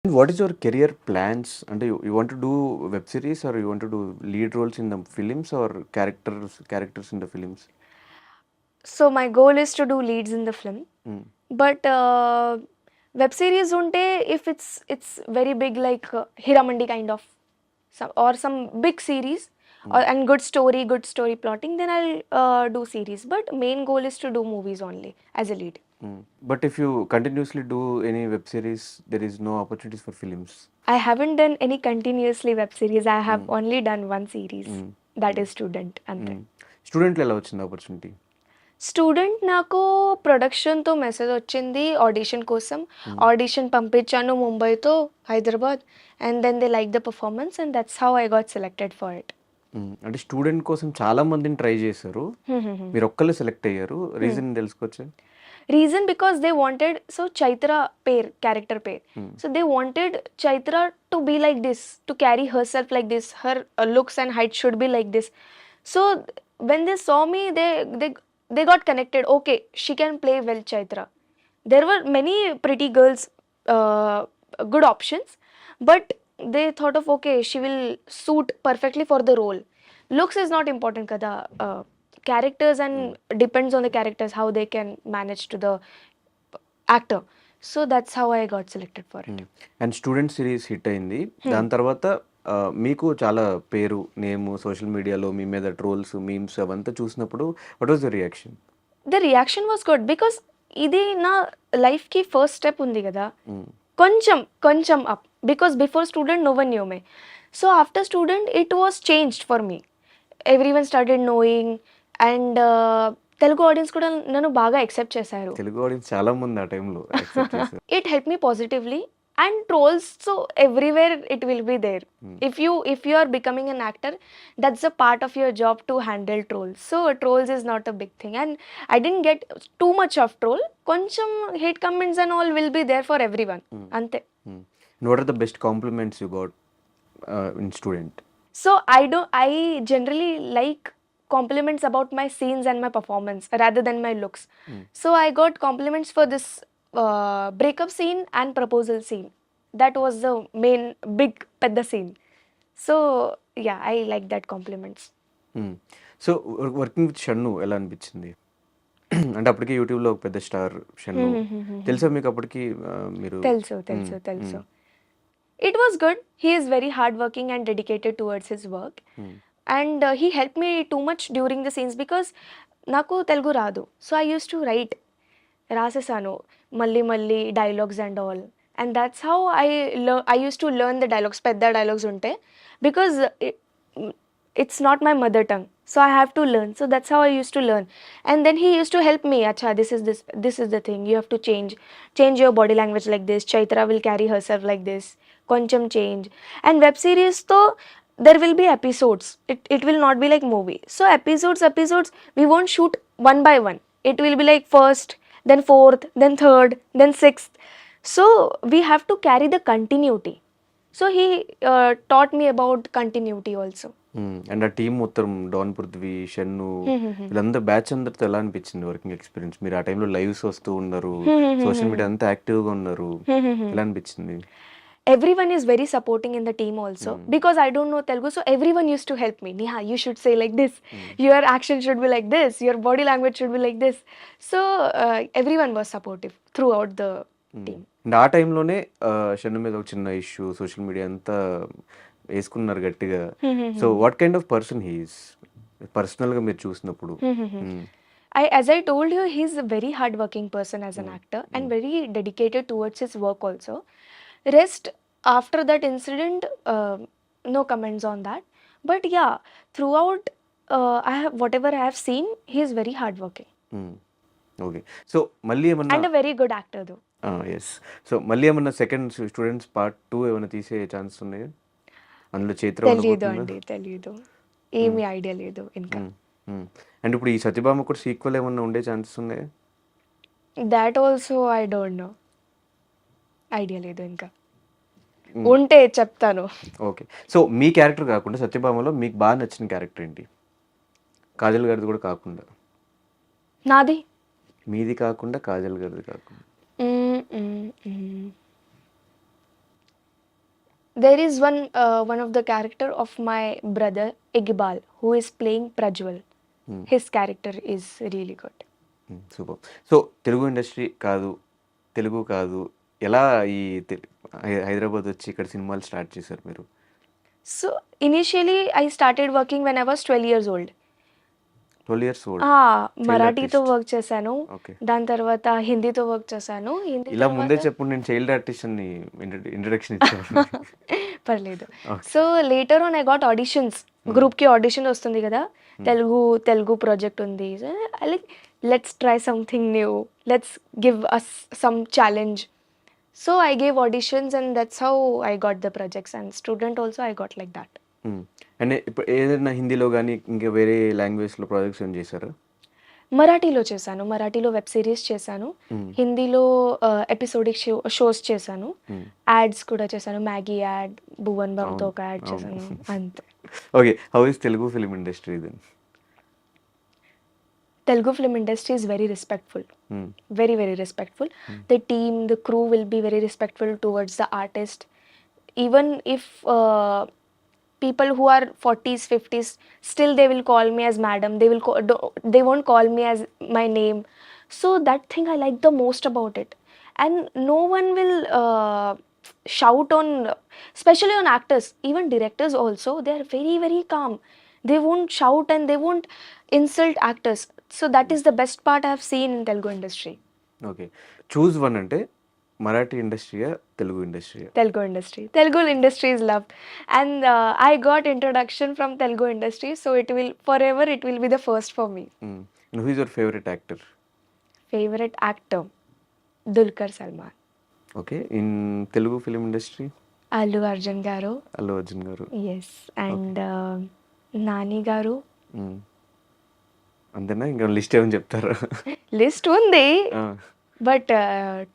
What is your career plans? And you want to do web series or you want to do lead roles in the films or characters in the films? So my goal is to do leads in the film, Mm. but web series unte if it's very big like Hiramandi kind of some big series or Mm. and good story plotting, then I'll do series. But main goal is to do movies only as a lead. Mm. But if you continuously do any web series, there is no opportunities for films. I haven't done any continuously web series. I have Mm. only done one series, Mm. that Mm. is Student ante. స్టూడెంట్లో ఎలా వచ్చింది opportunity? Student నాకు ప్రొడక్షన్‌తో message వచ్చింది audition కోసం. Audition పంపించాను ముంబైతో Hyderabad and then they like the performance and that's how I got selected for it. అంటే student కోసం చాలా మందిని ట్రై చేశారు. మీరు ఒక్కళ్ళే సెలెక్ట్ అయ్యారు. రీజన్ తెలుసుకోవచ్చా? Reason because they wanted so Chaitra fair character fair. So they wanted Chaitra to be like this, to carry herself like this, her looks and height should be like this. So when they saw me, they got connected. Okay, she can play well, Chaitra. There were many pretty girls, uh, good options, but they thought of okay, she will suit perfectly for the role. Looks is not important kada. Characters and depends on the characters how they can manage to the actor. So that's how I got selected for it. And student series hit అయింది. దాని తర్వాత మీకు చాలా పేరు, name social మీడియాలో మీ మీద trolls, memes అవంతా చూసినప్పుడు what was the reaction? The reaction was good because ఇది నా లైఫ్కి ఫస్ట్ స్టెప్ ఉంది కదా, కొంచెం up, because before student no one knew me. So after student it was changed for me. Every one started knowing and Telugu audience కూడా నన్ను బాగా accept చేశారు. తెలుగు ఆడియన్స్ చాలా మంది ఆ టైంలో యాక్సెప్ట్ చేశారు. It helped me positively, and trolls, so everywhere it will be there. If you are becoming an actor, that's a part of your job to handle trolls. So trolls is not a big thing, and I didn't get too much of troll. Koncham hate comments and all will be there for everyone, ante. And what are the best compliments you got in student? So I generally like compliments about my scenes and my performance rather than my looks. So I got compliments for this breakup scene and proposal scene. That was the main big pedda scene. So yeah, I like that compliments. So working with Shannu ఎలా అనిపించింది? అంటే అప్పటికి యూట్యూబ్లో ఒక పెద్ద star Shannu. తెలుసా మీకు అప్పటికి? మీరు Telso. It was good. He is very hardworking and dedicated towards his work. And he helped me too much during the scenes because నాకు తెలుగు రాదు. So I used to write. రాసేసాను మళ్ళీ dialogues and all. And that's how I use to learn the dialogues, పెద్ద dialogues ఉంటే, because it's not my mother tongue. So I have to learn. So that's how I use to learn. And then he use to help me. అచ్చా, this is the thing, you have to change your body language like this, Chaitra will carry herself like this, కొంచెం change. And web సిరీస్తో there will be episodes. It will not be like movie. So episodes we won't shoot one by one. It will be like first, then fourth, then third, then sixth. So we have to carry the continuity. So he taught me about continuity also. And ఆ team మొత్తం don Prithvi, Shannu, వీళ్ళందరూ batch అందరితో ఎలా అనిపించింది working experience? మీరు ఆ టైంలో lives వస్తూ ఉన్నారు, సోషల్ మీడియా అంతా యాక్టివ్గా ఉన్నారు, ఎలా అనిపించింది? Everyone is very supporting in the team also, because I don't know Telugu, so everyone used to help me. Neha, you should say like this, your action should be like this, your body language should be like this. So everyone was supportive throughout the team. And ఆ టైంలోనే షన్ను మీద ఒక చిన్న issue, social media అంతా వేసుకున్నారు గట్టిగా. So what kind of person he's పర్సనల్గా మీరు చూసినప్పుడు? As I told you, he's a very hardworking person as an actor and very dedicated towards his work also. Rest, after that incident, no comments on that. But yeah, throughout, whatever I have seen, he is very hardworking okay. So మళ్ళీ ఏమన్నా and a very good actor though. Yes. So మళ్ళీ ఏమన్నా second students part 2 ఏమైనా తీసే chance ఉన్నాయా? అందులో చైత్ర తెలియదు, ఏమీ ఐడియా లేదు ఇంకా. అండ్ ఇప్పుడు ఈ సత్యభామ కూడా సీక్వెల్ ఏమన్నా ఉండే ఛాన్సెస్ ఉన్నాయా? That also I don't know, idea లేదు ఇంకా. ఉంటే చెప్తాను. ఓకే. సో మీ క్యారెక్టర్ కాకుండా సత్యభామలో మీకు బాగా నచ్చిన క్యారెక్టర్ ఏంటి? కాజల్ గారిది కూడా కాకుండా. నాది మీది కాకుండా, కాజల్ గారిది కాకుండా. there is one of the character of my brother Iqbal who is playing Prajwal. His character is really good. Super. So Telugu industry కాదు, తెలుగు కాదు, ఎలా ఈ హైదరాబాద్ వచ్చి ఇక్కడ సినిమాలు స్టార్ట్ చేశారు మీరు? So initially I started working when I was 12 years old. 12 years old. మరాఠీతో work చేశాను, ఓకే. దాని తర్వాత హిందీతో వర్క్ చేశాను. హిందీ ఇలా ముందే చెప్పు, నేను చైల్డ్ ఆర్టిస్ట్ అని ఇంట్రడక్షన్ ఇచ్చాను. పర్లేదు. Okay. So later on I got auditions. గ్రూప్కి ఆడిషన్ వస్తుంది కదా, తెలుగు ప్రాజెక్ట్ ఉంది. Like let's try something new, let's give us some challenge. So I gave auditions and that's how I got the projects and student also I got like that. అండ్ ఇప్పుడు ఏదైనా హిందీలో కానీ ఇంకా వేరే లాంగ్వేజ్లో ప్రాజెక్ట్స్ ఏం చేశారా? మరాఠీలో చేశాను, మరాఠీలో వెబ్ సిరీస్ చేశాను, హిందీలో ఎపిసోడిక్ షోస్ చేశాను, యాడ్స్ కూడా చేశాను. మ్యాగీ యాడ్, భువన్ బాబుతో ఒక యాడ్ చేశాను, అంతే. Okay, how is Telugu film industry then? Telugu film industry is very respectful, very very respectful. The team, the crew will be very respectful towards the artist. Even if people who are 40s 50s, still they will call me as madam. They won't call me as my name. So that thing I like the most about it. And no one will shout on, especially on actors, even directors also. They are very very calm. They won't shout and they won't insult actors. So that is the best part I have seen in Telugu industry. Okay, choose one అంటే మరాఠీ ఇండస్ట్రీయా, తెలుగు ఇండస్ట్రీయా? Telugu industry. Telugu industry is loved, and I got introduction from Telugu industry, so it will forever. It will be the first for me. Who is your favorite actor? Favorite actor, Dulquer Salman. Okay, in Telugu film industry? Allu Arjun garu. Allu Arjun గారు. Yes, and Nani garu. అంతేనా? ఇంకా list ఏమని చెప్తారా? List undi, but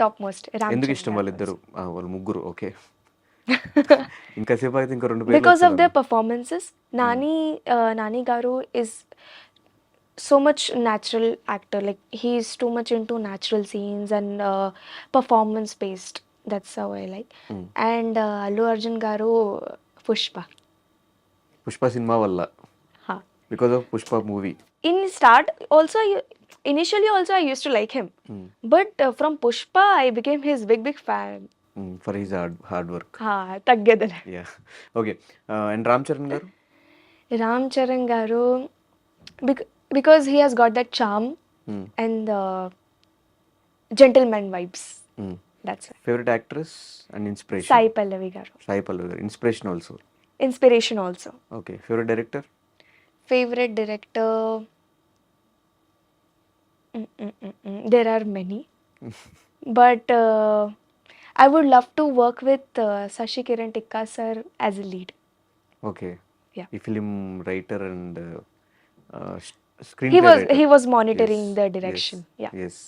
top most. ఎందుకు ఇష్టం వాళ్ళిద్దరు? వాళ్ళు ముగ్గురు. ఓకే, ఇంకా సేపు అయితే ఇంకా రెండు పేర్లు Because of వచ్చేదాన్ని. their performances. Nani garu is so much natural actor. Like he is too much into natural scenes and performance based. That's how I like. And Allu Arjun garu, Pushpa. Pushpa cinema వల్ల, Ha. Because of Pushpa movie. In start also, initially also I used to like him, but from Pushpa I became his big fan. For his hard work. తగ్గేదలే. Yeah, okay. And Ram Charan garu? Ram Charan garu, because he has got that charm and gentleman vibes. That's why. Favourite actress and inspiration? Sai Pallavi garu. Sai Pallavi garu. Inspiration also? Inspiration also. Okay, favourite director? Favorite director, there are many, but I would love to work with Sashi Kiran Tikka sir as a lead. Okay. Yeah. ఈ film writer and screen He was monitoring the direction. Yeah. Yes.